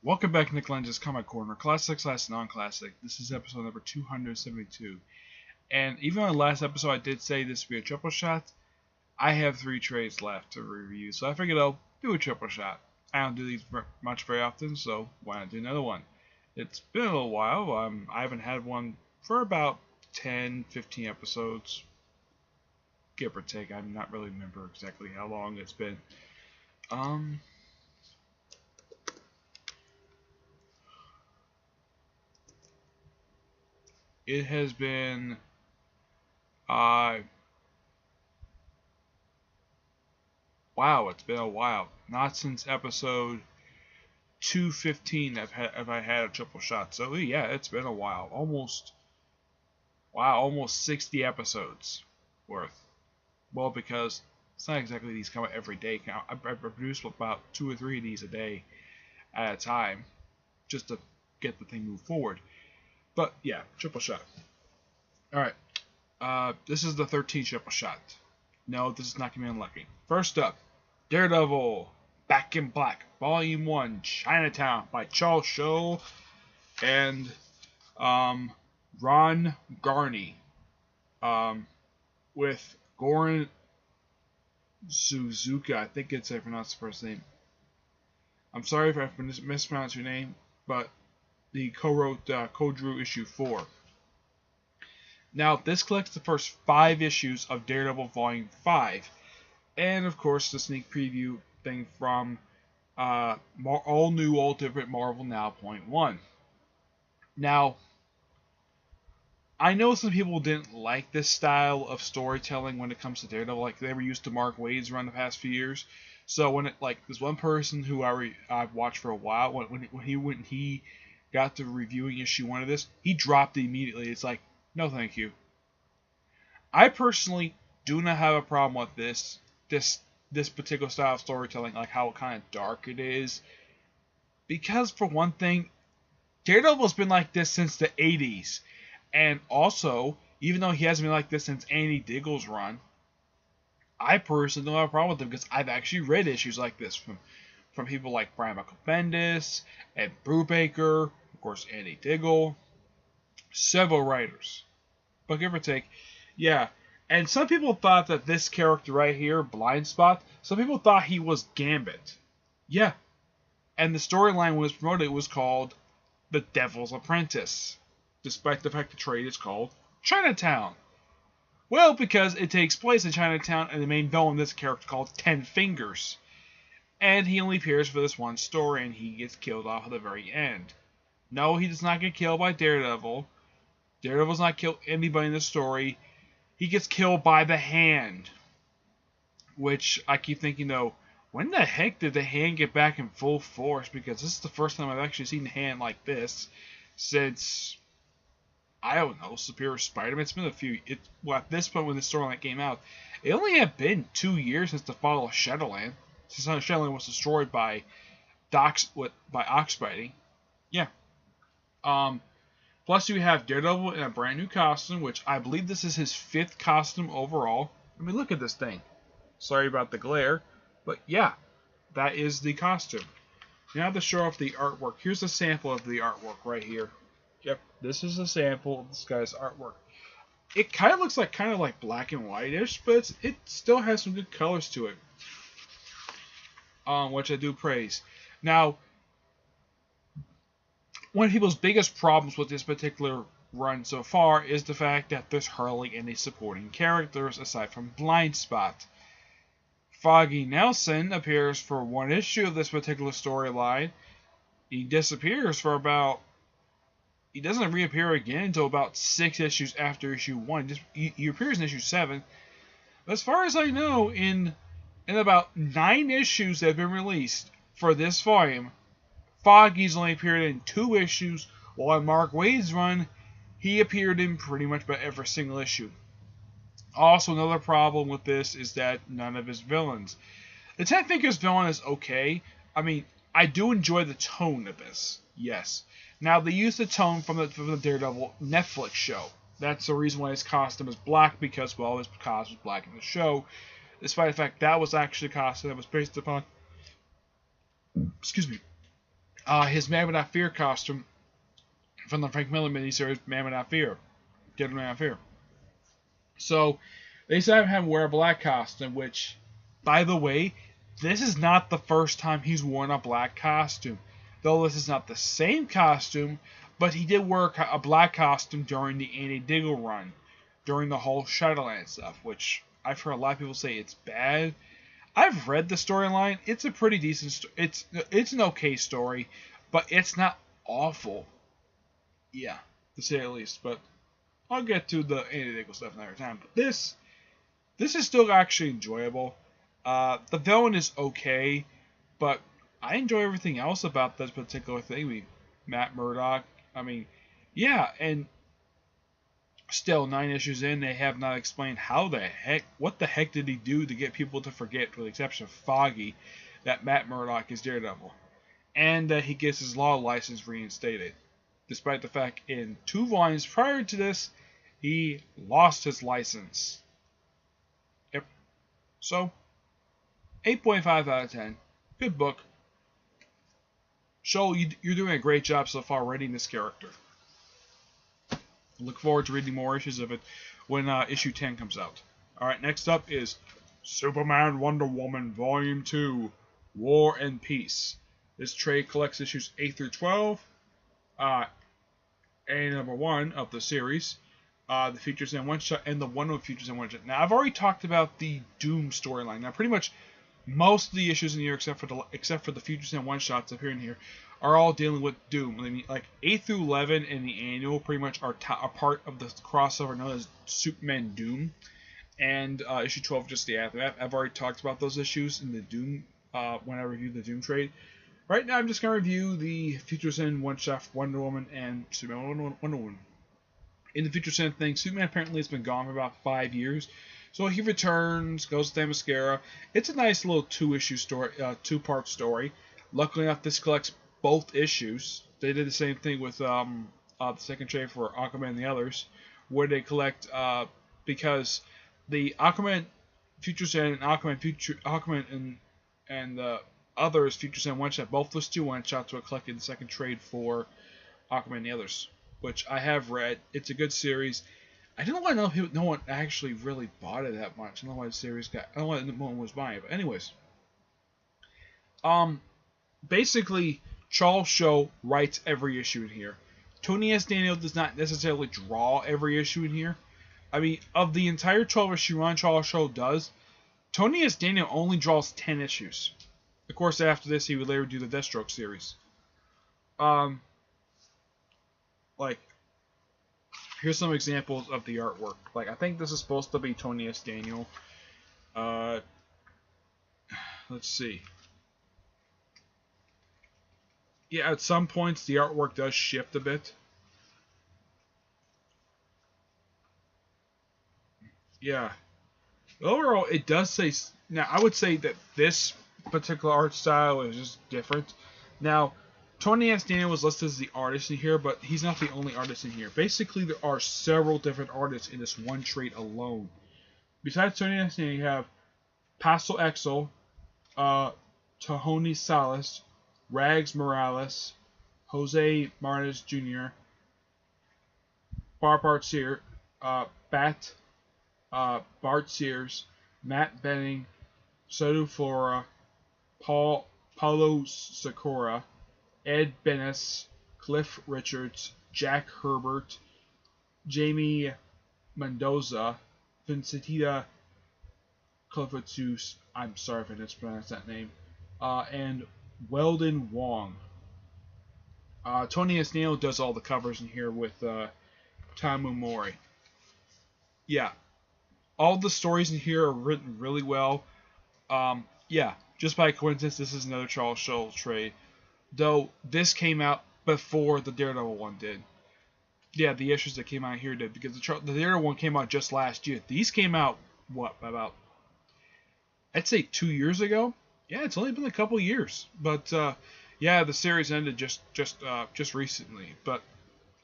Welcome back, Nick Lenz's Comic Corner, Classic/Non-Classic. This is episode number 272. And even on the last episode, I did say this would be a triple shot. I have 3 trades left to review, so I figured I'll do a triple shot. I don't do these very often, so why not do another one? It's been a little while. I haven't had one for about 10, 15 episodes, give or take. I'm not really remember exactly how long it's been. It has been wow, it's been a while. Not since episode 215 have I had a triple shot. So yeah, it's been a while. Almost 60 episodes worth. Well, because it's not exactly these come out every day. I produce about 2 or 3 of these a day at a time, just to get the thing moved forward. But yeah, triple shot. Alright. This is the 13th triple shot. No, this is not going to be unlucky. First up, Daredevil, Back in Black, Volume 1, Chinatown by Charles Soule and Ron Garney. With Goran Suzuka. I think it's I pronounced the first name. I'm sorry if I mispronounced your name, but the co-drew issue 4. Now, this collects the first 5 issues of Daredevil Volume 5. And, of course, the sneak preview thing from All New, All Different Marvel Now .1. Now, I know some people didn't like this style of storytelling when it comes to Daredevil. Like, they were used to Mark Waid's run the past few years. So, when there's one person who I've watched for a while, when he got to reviewing issue 1 of this, he dropped it immediately. It's like, no thank you. I personally do not have a problem with this particular style of storytelling, like how kind of dark it is. Because for one thing, Daredevil's been like this since the 80s. And also, even though he hasn't been like this since Andy Diggle's run, I personally don't have a problem with him because I've actually read issues like this from people like Brian Michael Bendis, Ed Brubaker, of course Andy Diggle, several writers. But give or take, yeah. And some people thought that this character right here, Blind Spot, some people thought he was Gambit. Yeah. And the storyline was promoted, it was called The Devil's Apprentice, despite the fact the trade is called Chinatown. Well, because it takes place in Chinatown, and the main villain is a character called Ten Fingers. And he only appears for this one story, and he gets killed off at the very end. No, he does not get killed by Daredevil. Daredevil does not kill anybody in the story. He gets killed by the Hand. Which I keep thinking, though, when the heck did the Hand get back in full force? Because this is the first time I've actually seen the Hand like this since, I don't know, Superior Spider-Man. It's been a few. At this point when the storyline came out, it only had been 2 years since the fall of Shadowland. Since Shadowland was destroyed by Oxbiting. Yeah. Plus you have Daredevil in a brand new costume, which I believe this is his 5th costume overall. I mean, look at this thing. Sorry about the glare, but yeah, that is the costume. Now to show off the artwork, here's a sample of the artwork right here. Yep, this is a sample of this guy's artwork. It kind of looks like black and white-ish, but it still has some good colors to it, which I do praise. Now, one of people's biggest problems with this particular run so far is the fact that there's hardly any supporting characters aside from Blind Spot. Foggy Nelson appears for 1 issue of this particular storyline. He disappears for about... He doesn't reappear again until about 6 issues after issue 1. He appears in issue 7. But as far as I know, in about 9 issues that have been released for this volume, Foggy's only appeared in 2 issues, while in Mark Waid's run, he appeared in pretty much about every single issue. Also, another problem with this is that none of his villains. The Ten Fingers villain is okay. I mean, I do enjoy the tone of this, yes. Now, they use the tone from the Daredevil Netflix show. That's the reason why his costume is black, because, well, his costume was black in the show, despite the fact that was actually a costume that was based upon, excuse me, his Man Without Fear costume from the Frank Miller miniseries Man Without Fear. Dead Man Without Fear. So, they decided to have him wear a black costume, which, by the way, this is not the first time he's worn a black costume. Though this is not the same costume, but he did wear a black costume during the Andy Diggle run, during the whole Shadowland stuff, which I've heard a lot of people say it's bad. I've read the storyline. It's a pretty decent it's an okay story, but it's not awful. Yeah, to say the least. But I'll get to the Andy Diggle stuff another time. But this is still actually enjoyable. The villain is okay, but I enjoy everything else about this particular thing. Matt Murdock. I mean, yeah, and still 9 issues in, they have not explained what the heck did he do to get people to forget, with the exception of Foggy, that Matt Murdock is Daredevil, and that he gets his law license reinstated, despite the fact in 2 volumes prior to this, he lost his license. Yep. So, 8.5 out of 10. Good book. Show, you're doing a great job so far writing this character. Look forward to reading more issues of it when issue 10 comes out. Alright, next up is Superman Wonder Woman Volume 2, War and Peace. This trade collects issues 8 through 12, and number 1 of the series. The features in one shot, and the Wonder Woman features in one shot. Now, I've already talked about the Doom storyline. Now, pretty much most of the issues in here, except for the features and one shots appearing here, are all dealing with Doom. I mean, like 8 through 11 in the annual pretty much are a part of the crossover known as Superman Doom, and issue 12 just the aftermath. I've already talked about those issues in the Doom when I reviewed the Doom trade. Right now, I'm just gonna review the features in one shot for Wonder Woman and Superman Wonder Woman. In the features in thing, Superman apparently has been gone for about 5 years. So he returns, goes to Themyscira. It's a nice little 2-issue story, 2-part story. Luckily enough, this collects both issues. They did the same thing with the second trade for Aquaman and the others, where they collect because the Aquaman Futures and Aquaman and the others Futures and one shot. Both those 2 one shots were collected in the second trade for Aquaman and the others, which I have read. It's a good series. I don't know why no one actually really bought it that much. I don't know why the series got. I don't know why no one was buying it. But anyways, basically, Charles Shaw writes every issue in here. Tony S. Daniel does not necessarily draw every issue in here. I mean, of the entire 12-issue run Charles Shaw does, Tony S. Daniel only draws 10 issues. Of course, after this, he would later do the Deathstroke series. Like, here's some examples of the artwork. Like, I think this is supposed to be Tony S. Daniel. Let's see. Yeah, at some points the artwork does shift a bit. Yeah. Overall, it does say... Now, I would say that this particular art style is just different. Now, Tony S. Daniel was listed as the artist in here, but he's not the only artist in here. Basically, there are several different artists in this one trade alone. Besides Tony S. Daniel, you have Pastel Exel, Tahoni Salas, Rags Morales, Jose Martinez Jr., Bart Sears, Bart Sears, Matt Benning, Soto Flora, Paulo Sakura, Ed Bennis, Cliff Richards, Jack Herbert, Jamie Mendoza, Vincentita Clefatus, I'm sorry if I mispronounced that name, and Weldon Wong. Tony S. Daniel does all the covers in here with Tamu Mori. Yeah, all the stories in here are written really well. Yeah, just by coincidence, this is another Charles Schultz trade. Though this came out before the Daredevil one did. Yeah, the issues that came out here did, because the Daredevil one came out just last year. These came out, what, about, I'd say 2 years ago? Yeah, it's only been a couple years. But, yeah, the series ended just recently. But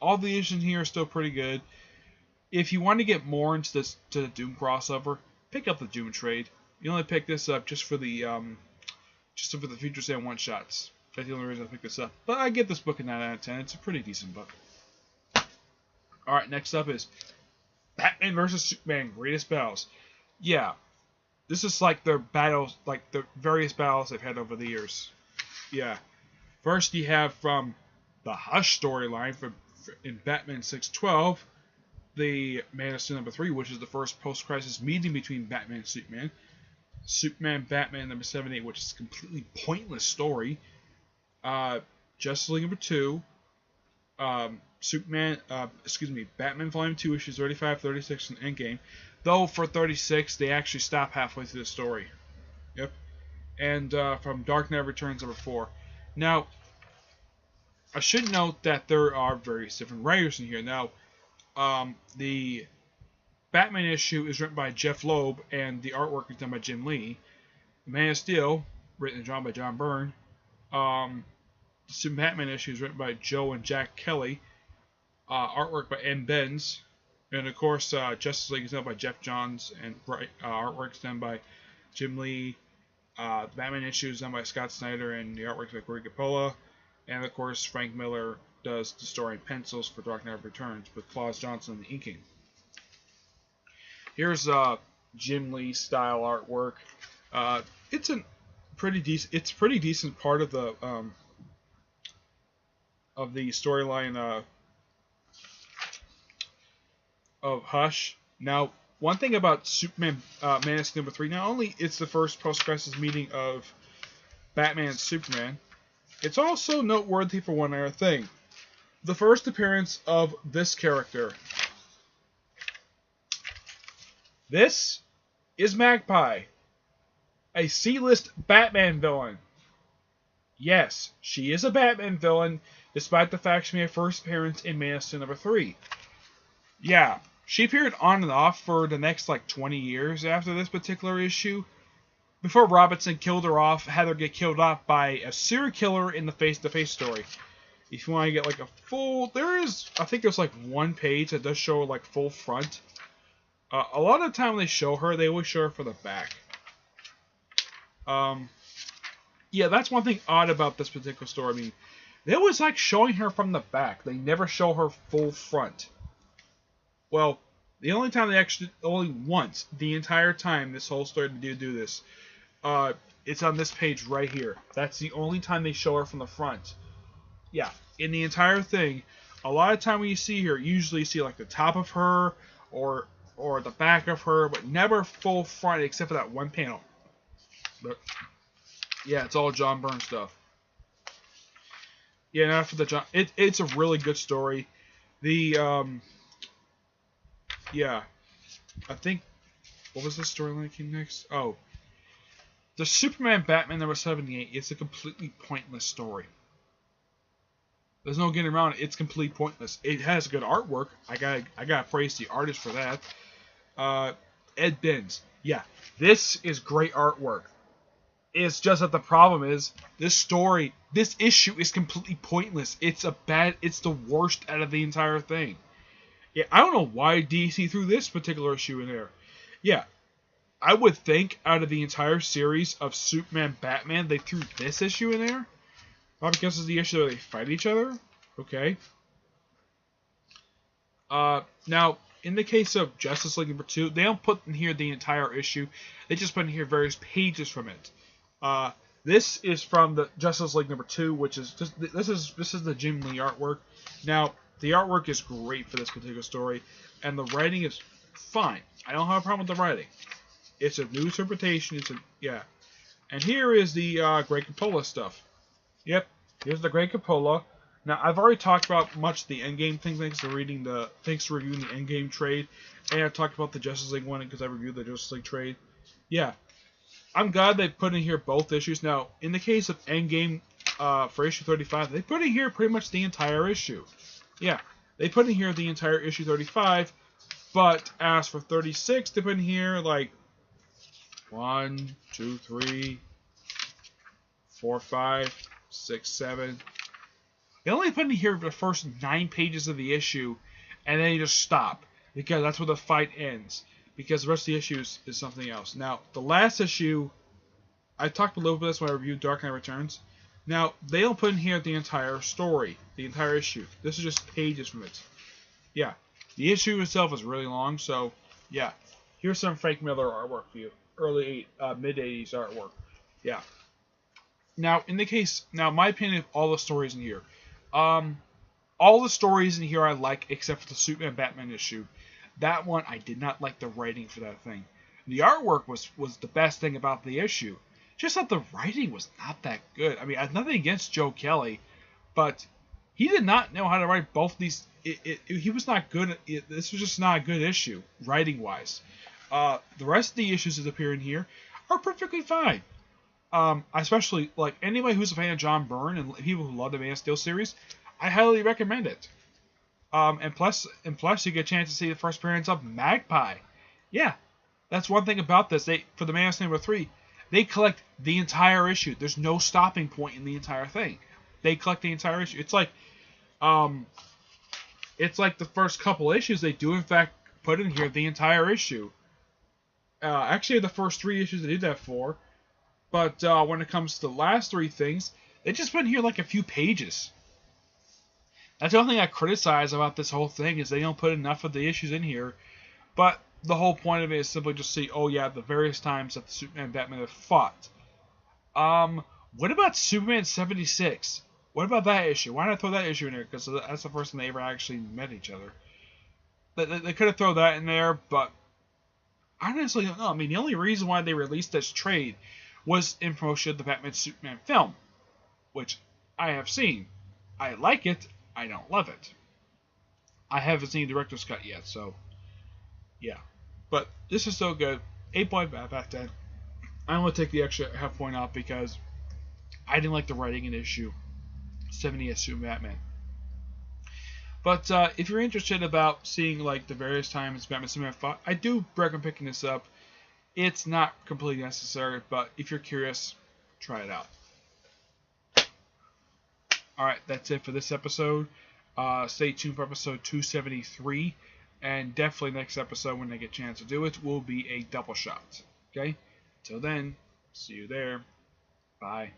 all the issues in here are still pretty good. If you want to get more into this, to the Doom crossover, pick up the Doom trade. You only pick this up just for the Future Saiyan one-shots. That's the only reason I picked this up. But I give this book a 9 out of 10. It's a pretty decent book. Alright, next up is Batman vs. Superman Greatest Battles. Yeah, this is like their battles, like the various battles they've had over the years. Yeah. First, you have from the Hush storyline in Batman 612, the Man of Steel #3, which is the first post-crisis meeting between Batman and Superman. Batman #78, which is a completely pointless story. Justice League #2. Batman Volume 2, issues 35, 36, and Endgame. Though for 36, they actually stop halfway through the story. Yep. And from Dark Knight Returns #4. Now, I should note that there are various different writers in here. Now, the Batman issue is written by Jeff Loeb, and the artwork is done by Jim Lee. The Man of Steel, written and drawn by John Byrne. The Super Batman issue is written by Joe and Jack Kelly. Artwork by M. Benz. And of course, Justice League is done by Jeff Johns, and artwork is done by Jim Lee. The Batman issue is done by Scott Snyder, and the artwork is by Greg Capullo. And of course, Frank Miller does the story and pencils for Dark Knight Returns, with Claus Johnson in the inking. Here's Jim Lee style artwork. It's a pretty decent part of the storyline of Hush. Now, one thing about Superman Man of Steel #3, not only it's the first post-crisis meeting of Batman and Superman, it's also noteworthy for one other thing. The first appearance of this character. This is Magpie, a C-list Batman villain. Yes, she is a Batman villain, despite the fact she made her first appearance in Man of Steel #3. Yeah, she appeared on and off for the next 20 years after this particular issue, before Robinson killed her off, had her get killed off by a serial killer in the face-to-face story. If you want to get a full, I think there's one page that does show full front. A lot of the time when they show her, they always show her for the back. Yeah, that's one thing odd about this particular story. I mean, they always like showing her from the back. They never show her full front. Well, the only time only once, the entire time this whole story to do this, it's on this page right here. That's the only time they show her from the front. Yeah, in the entire thing, a lot of time when you see her, you usually see the top of her or the back of her, but never full front except for that one panel. But yeah, it's all John Byrne stuff. Yeah, and after the John, it's a really good story. Yeah, I think, what was the storyline that came next? Oh, the Superman Batman #78. It's a completely pointless story. There's no getting around it. It's completely pointless. It has good artwork. I gotta praise the artist for that. Ed Benz. Yeah, this is great artwork. It's just that the problem is this issue is completely pointless. It's the worst out of the entire thing. Yeah, I don't know why DC threw this particular issue in there. Yeah, I would think out of the entire series of Superman Batman, they threw this issue in there. Probably because it's the issue where they fight each other. Okay. Now, in the case of Justice League #2, they don't put in here the entire issue. They just put in here various pages from it. This is from the Justice League #2, which is just this is the Jim Lee artwork. Now, the artwork is great for this particular story, and the writing is fine. I don't have a problem with the writing. It's a new interpretation. Yeah. And here is the Greg Capullo stuff. Yep, here's the Greg Capullo. Now, I've already talked about much of the Endgame thing thanks to reviewing the Endgame trade, and I talked about the Justice League one because I reviewed the Justice League trade. Yeah, I'm glad they put in here both issues. Now, in the case of Endgame for issue 35, they put in here pretty much the entire issue. Yeah, they put in here the entire issue 35, but as for 36, they put in here 1, 2, 3, 4, 5, 6, 7. They only put in here the first 9 pages of the issue, and then you just stop, because that's where the fight ends. Because the rest of the issue is something else. Now, the last issue, I talked a little bit about this when I reviewed Dark Knight Returns. Now, they don't put in here the entire story, the entire issue. This is just pages from it. Yeah, the issue itself is really long, so yeah. Here's some Frank Miller artwork for you. Mid-80s artwork. Yeah. Now, my opinion of all the stories in here. All the stories in here I like, except for the Superman Batman issue. That one, I did not like the writing for that thing. The artwork was the best thing about the issue. Just that the writing was not that good. I mean, I have nothing against Joe Kelly, but he did not know how to write both these. He was not good. This was just not a good issue, writing-wise. The rest of the issues that appear in here are perfectly fine. Especially, like, anybody who's a fan of John Byrne and people who love the Man of Steel series, I highly recommend it. And plus, you get a chance to see the first appearance of Magpie. Yeah, that's one thing about this. For the Man of Steel #3, they collect the entire issue. There's no stopping point in the entire thing. They collect the entire issue. It's like the first couple issues they do in fact put in here the entire issue. Actually, the first 3 issues they did that for, but when it comes to the last 3 things, they just put in here like a few pages. That's the only thing I criticize about this whole thing is they don't put enough of the issues in here. But the whole point of it is simply just see, oh yeah, the various times that the Superman and Batman have fought. What about Superman 76? What about that issue? Why not throw that issue in there? Because that's the first time they ever actually met each other. They could have thrown that in there, but I honestly don't know. I mean, the only reason why they released this trade was in promotion of the Batman Superman film, which I have seen. I like it. I don't love it. I haven't seen the director's cut yet, so yeah. But this is so good. 8.5 out of 10. I'm going to take the extra half point off because I didn't like the writing in issue 70 as Superman Batman. But if you're interested about seeing like the various times Batman Superman fought, I do recommend picking this up. It's not completely necessary, but if you're curious, try it out. Alright, that's it for this episode. Stay tuned for episode 273. And definitely next episode, when I get a chance to do it, will be a double shot. Okay? Till then, see you there. Bye.